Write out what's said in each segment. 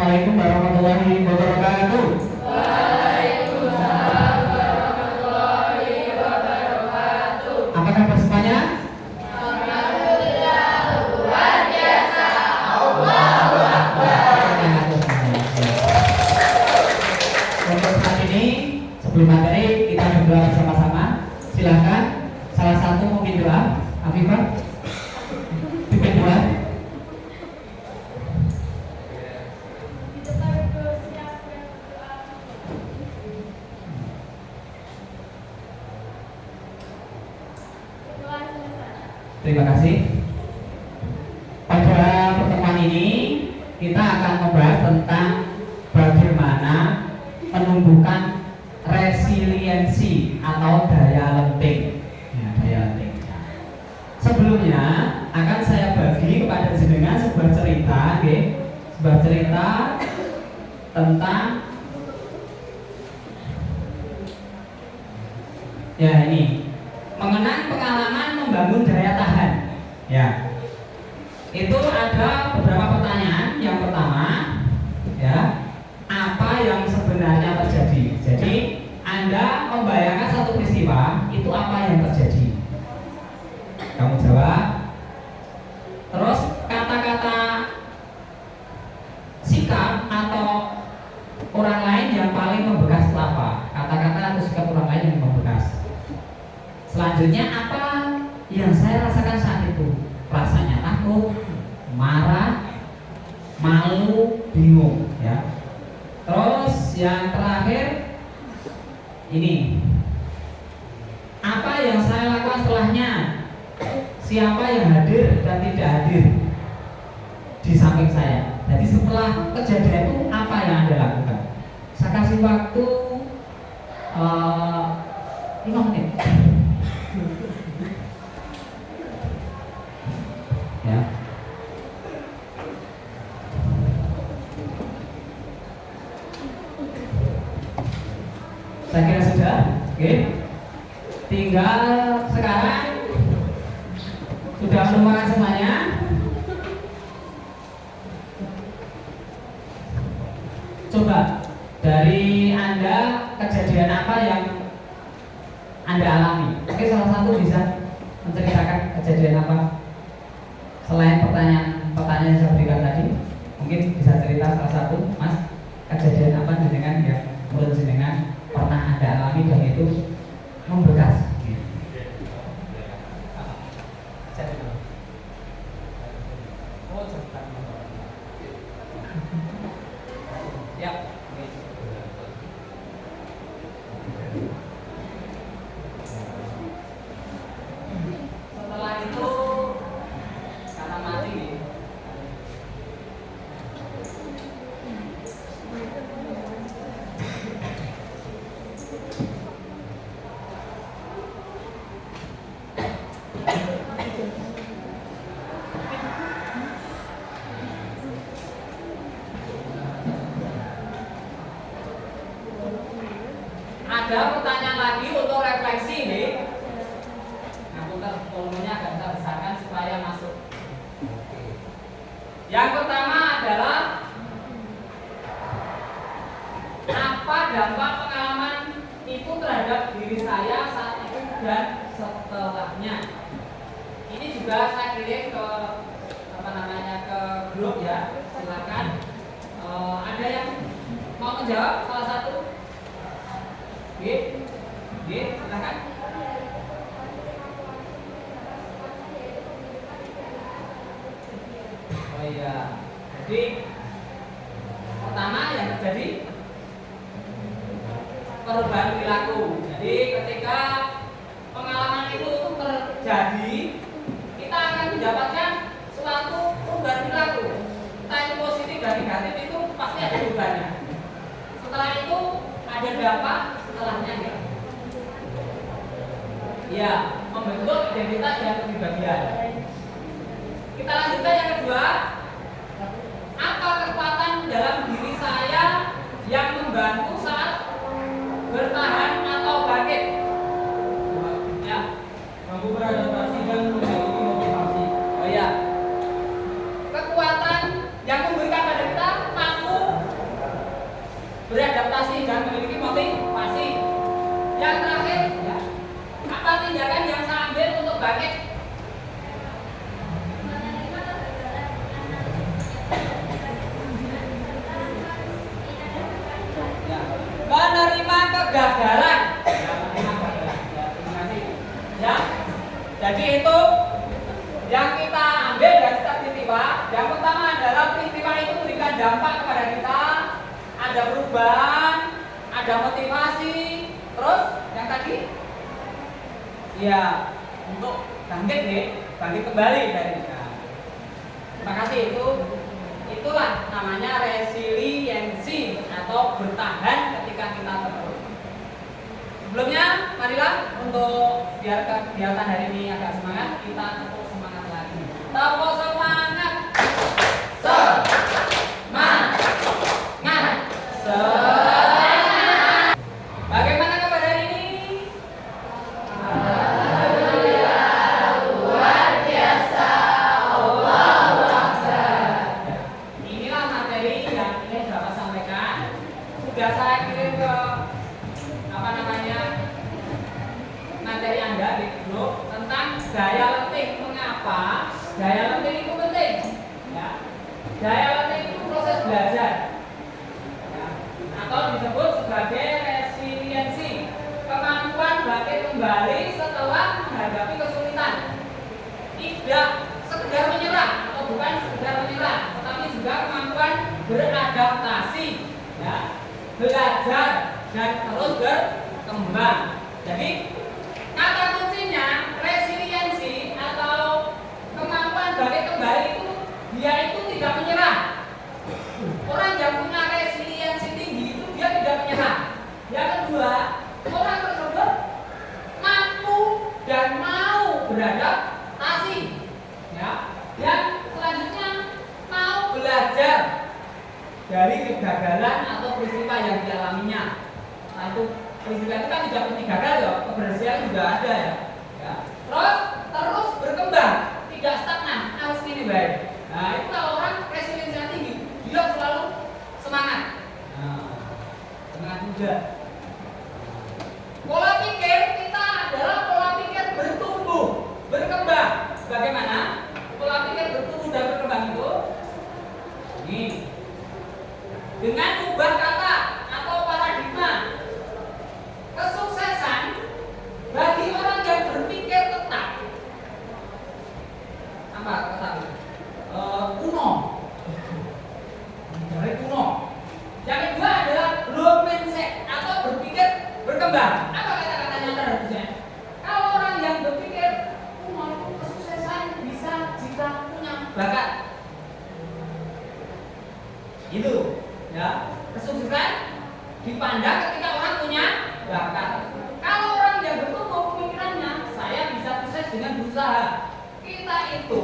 Assalamualaikum warahmatullahi wabarakatuh. Waalaikumsalam warahmatullahi wabarakatuh. Apa kabar semuanya? Alhamdulillah luar biasa. Allahu Akbar. Untuk saat ini sebelum materi kita berdoa bersama-sama. Silakan salah satu mungkin doa. Afifah, pimpin doa. Terima kasih. Pada pertemuan ini kita akan membahas tentang bagaimana menumbuhkan resiliensi atau daya lenting. Ya, daya lenting. Sebelumnya akan saya bagi kepada jenengan sebuah cerita, okay? Sebuah cerita tentang ya ini mengenang pengalaman membangun daya tahan. Ya, itu ada beberapa pertanyaan. Yang pertama, ya, apa yang sebenarnya terjadi? Jadi Anda membayangkan satu peristiwa, itu apa yang terjadi? Kamu jawab. Terus kata-kata sikap atau orang lain yang paling membekas itu apa? Kata-kata atau sikap orang lain yang membekas. Selanjutnya apa yang saya rasakan saat itu? Rasanya takut, marah, malu, bingung, ya. Terus yang terakhir ini, apa yang saya lakukan setelahnya? Siapa yang hadir dan tidak hadir di samping saya? Jadi setelah kejadian itu apa yang Anda lakukan? Saya kasih waktu 5 menit. Ya. Saya kira sudah, oke. Tinggal sekarang sudah menemukan semuanya. Coba dari Anda kejadian apa yang Anda alami? Oke, salah satu bisa menceritakan kejadian apa? Selain pertanyaan yang saya berikan tadi, mungkin bisa cerita salah satu, Mas, kejadian apa jenengan yang menurut jenengan pernah Anda alami dan itu membekas. Ya. Setelah itu karena mati. Ada pertanyaan lagi untuk refleksi nih. Nah, volumenya agak kita besarkan supaya masuk. Yang pertama adalah apa dampak pengalaman itu terhadap diri saya saat itu dan setelahnya. Ini juga saya kirim ke ke grup ya. Silakan. Ada yang mau menjawab salah satu? Silakan. Oh iya. Jadi pertama yang terjadi perubahan perilaku. Jadi ketika pengalaman itu terjadi, kita akan mendapatkan suatu perubahan perilaku. Entah itu positif dan negatif, itu pasti ada perubahannya. Setelah itu ada dampak setelahnya ya. Ya, membentuk identitas dan kepribadian. Kita lanjutkan yang kedua. Apa kekuatan dalam diri saya yang membantu saat bertahan atau bangkit? Ya, mampu beradaptasi dan memiliki motivasi. Oh ya, kekuatan yang memberikan pada kita mampu beradaptasi dan memiliki motivasi. Yang terakhir, ya, apa tindakan yang saya ambil untuk bangkit? Ya, menerima kegagalan. Ya, jadi itu yang kita ambil dari setiap peristiwa. Yang pertama adalah peristiwa itu memberikan dampak kepada kita, ada perubahan, ada motivasi. Terus yang tadi, ya untuk bangkit nih, bangkit kembali dari kita. Terima kasih, itulah namanya resiliensi atau bertahan ketika kita terpuruk. Sebelumnya, marilah untuk biar kegiatan hari ini agak semangat, kita tepuk semangat lagi. Tepuk semangat. Semangat. Bagaimana kabar hari ini? Alhamdulillah, luar biasa. Allahu Akbar. Inilah materi yang ingin Bapak sampaikan. Sudah saya kirim ke materi Anda di grup tentang daya letih. Mengapa daya letih itu penting? Ya. Daya letih itu proses belajar, ya, atau disebut sebagai resiliensi, kemampuan bangkit kembali setelah menghadapi kesulitan. Tidak sekedar menyerah, atau bukan sekedar menyerah, tetapi juga kemampuan beradaptasi, ya, belajar dan terus berkembang. Jadi kata kuncinya resiliensi atau kemampuan bangkit kembali itu dia itu tidak menyerah. Orang yang punya resiliensi tinggi itu dia tidak menyerah. Yang kedua, orang tersebut mampu dan mau beradaptasi. Ya. Yang selanjutnya mau belajar dari kegagalan atau peristiwa yang dialaminya. Nah, itu peristiwa itu kan tidak penting gagal ya, keberhasilan juga ada ya. Ya. Terus berkembang, tidak stagnan, harus ini baik. Nah, itu kalau orang resiliensi tinggi, dia selalu semangat. Nah, semangat muda. Pola pikir kita adalah pola pikir bertumbuh, berkembang. Bagaimana? Pola pikir bertumbuh dan berkembang itu ini dengan ubah kata atau paradigma. Kesuksesan bagi orang yang berpikir tetap apa tetap kuno. Dari kuno. Yang kedua adalah growth mindset atau berpikir berkembang. Apa kata-katanya terhadapnya? Kalau orang yang berpikir kuno itu kesuksesan bisa jika punya bakat. Itu ya, kesuksesan dipandang ketika orang punya bakat. Kalau orang yang bertumbuh pemikirannya, saya bisa sukses dengan berusaha. Kita itu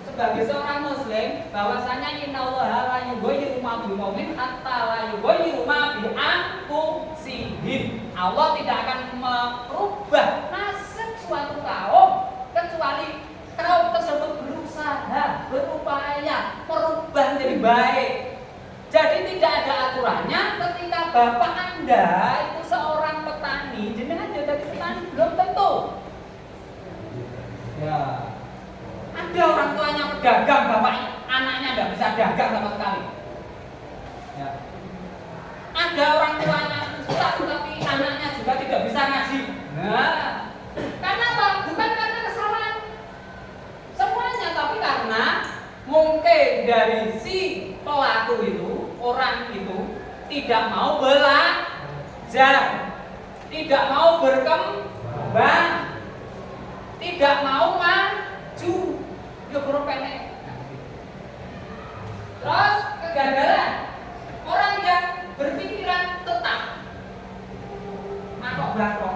sebagai seorang muslim bahwasanya innallaha la yughayyiru ma biqaumin hatta la yughayyiru ma bi anfusihim. Allah tidak akan merubah nasib suatu kaum kecuali kaum tersebut berusaha, berupaya merubah menjadi baik. Jadi tidak ada aturannya ketika bapak Anda itu seorang petani, jenengan jadi petani belum tentu. Ya. Ada orang tuanya pedagang, bapak anaknya tidak bisa dagang sama sekali. Ya. Ada orang tuanya ustaz tapi anaknya juga tidak bisa ngaji. Nah, karena apa? Bukan karena kesalahan semuanya, tapi karena mungkin dari si pelaku itu, orang itu tidak mau belajar, tidak mau berkembang, tidak mau maju, dia berpendek. Terus kegagalan, orang yang berpikiran tetap matok batok.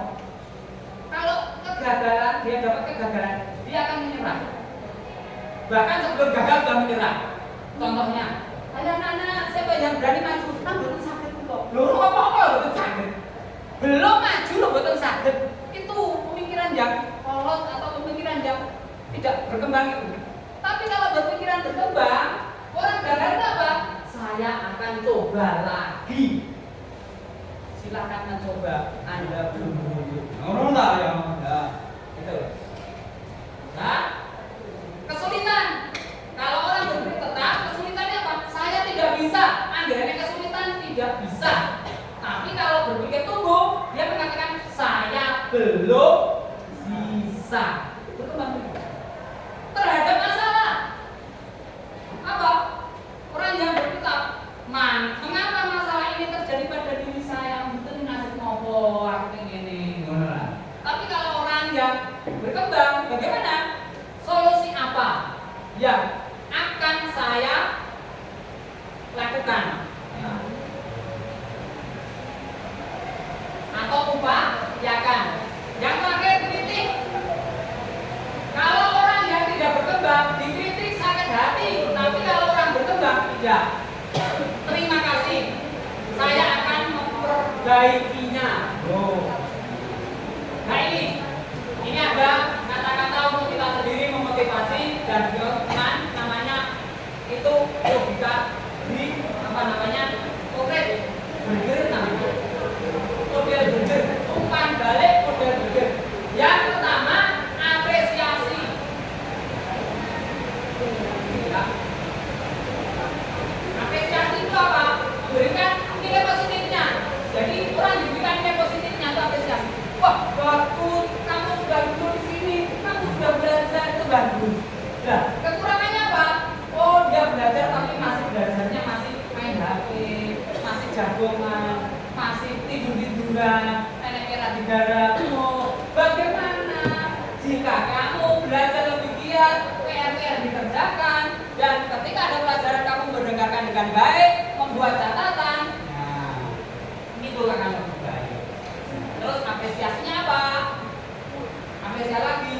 Kalau kegagalan, dia dapat kegagalan, dia akan menyerah. Bahkan sebelum gagal sudah menyerah. Contohnya, ada anak-anak siapa yang berani maju, kan betul sakit kok. Loh, apa-apa betul sakit. Belum maju loh betul sakit. Itu pemikiran yang kolot atau pemikiran yang tidak berkembang itu. Tapi kalau berpikiran berkembang, orang gagal itu apa? Saya akan coba lagi. Silahkan mencoba, Anda belum. Orang tak ya, itu. Nah, kesulitan. Kalau orang berpikir tetap, kesulitannya apa? Saya tidak bisa. Anggarannya kesulitan tidak bisa. Tapi kalau berpikir tumbuh, dia mengatakan saya belum bisa. Berkembang terhadap masalah. Apa? Orang yang berpikir, mengapa masalah ini terjadi pada diri saya? Mungkin nasib nopo, aku ini. Tapi kalau orang yang berkembang, bagaimana? Solusi apa yang akan saya lakukan? Atau upayakan? Yang terakhir, kritik. Kalau orang yang tidak berkembang dikritik sakit hati, tapi kalau orang berkembang tidak. Terima kasih, saya akan memperbaikinya. Nah ini ada kata-kata untuk kita sendiri memotivasi dan teman namanya itu logika di model burger namanya. Model burger, umpan balik model burger. Yang pertama, apresiasi. Ya. Apresiasi itu apa? Memberikan nilai positifnya. Jadi orang diberikan nilai positifnya itu apresiasi. Wah, bagus, kamu sudah duduk di sini, kamu sudah belajar, itu bagus. Nah, kekurangannya apa? Oh, dia belajar tapi masih belajarnya masih main HP, masih jagongan, masih tidur-tiduran, enak-enak di darat. Oh, bagaimana jika kamu belajar lebih giat, PR-PR dikerjakan, dan ketika ada pelajaran kamu mendengarkan dengan baik, membuat catatan, nah, itu akan lebih baik. Terus apresiasinya apa? Apresiasi lagi,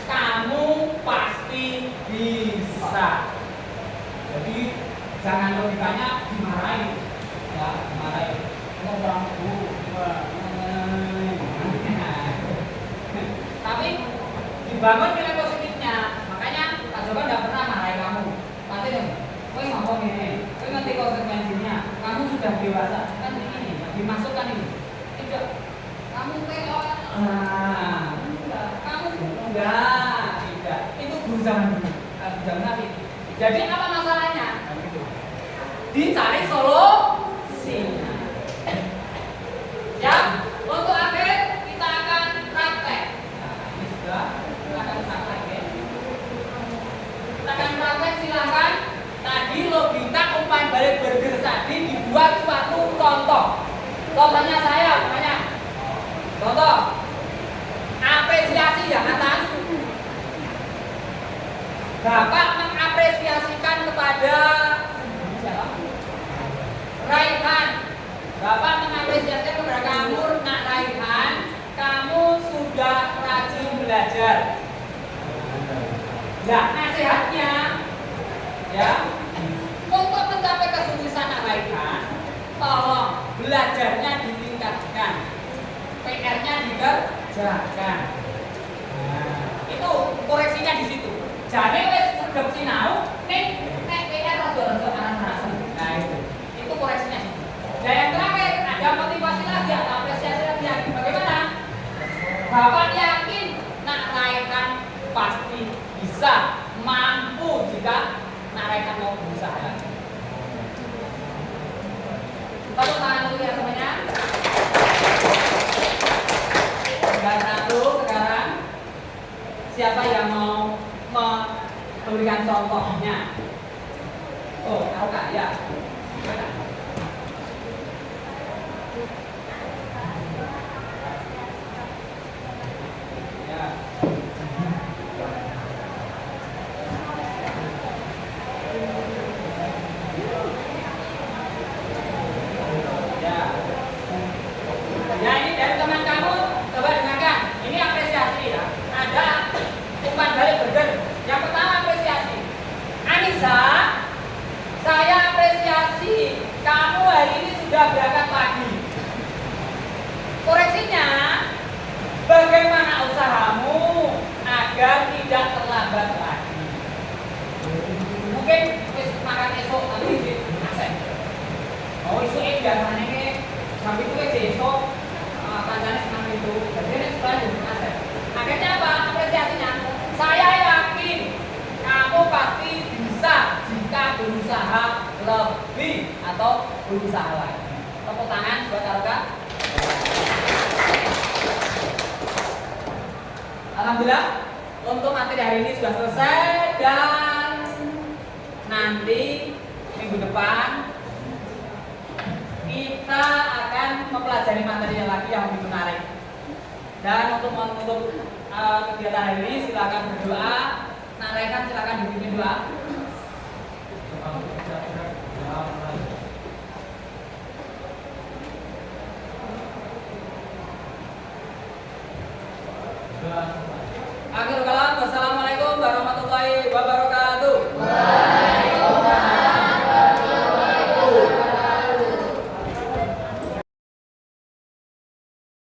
kamu pasti bisa. Jadi jangan logikanya dimarahin, ya dimarahin. Orang tapi dibangun nilai positifnya. Makanya Pak Joko tidak pernah marahin kamu. Pasti dong, kau ngomong ini, kau ngerti konsekuensinya. Kamu sudah dewasa, kan ini dimasukkan ini. Tidak, kamu teot. Kamu enggak, tidak. Itu guru zaman dulu, zaman Nabi. Jadi apa masalahnya? Dicari solusinya. Ya, untuk akhir kita akan praktek. Nah, ini sudah kita akan praktek ya. Kita akan praktek, silahkan. Tadi logika umpan balik burger tadi dibuat suatu contoh. Contohnya saya, makanya contoh apresiasi yang atas. Bapak mengapresiasikan kepada siapa? Raihan. Bapak mengapresiasikan kepada kamu, Nak Raihan, kamu sudah rajin belajar. Nah, nasihatnya, ya, untuk mencapai kesuksesan Nak Raihan, tolong belajarnya ditingkatkan, PR-nya dikerjakan. Nah, itu koreksinya di situ. Jadi wes sergap sinau, nek PR rada-rada aran-aran. Nah itu koreksinya. Dan yang terakhir ada motivasi lagi, ada apresiasi lagi. Bagaimana? Bapak yakin Nak Raihan pasti bisa, mampu jika Nak Raihan mau berusaha. Tepuk tangan dulu ya semuanya. Tinggal satu sekarang. Siapa yang mau memberikan contohnya? Oh, tahu kak ya? Ya, ini dari teman kamu, coba dengarkan. Ini apresiasi ya. Ada umpan balik burger. Yang pertama apresiasi. Anissa, saya apresiasi kamu hari ini sudah berangkat pagi. Koreksinya, bagaimana usahamu agar tidak terlambat lagi? Mungkin makan esok nanti di aksen. Oh, esok biasanya jam itu besok atau berusaha lagi. Tepuk tangan buat Aroka. Alhamdulillah untuk materi hari ini sudah selesai dan nanti minggu depan kita akan mempelajari materi yang lagi yang lebih menarik. Dan untuk menutup kegiatan hari ini silakan berdoa. Naraikan silakan dipimpin doa.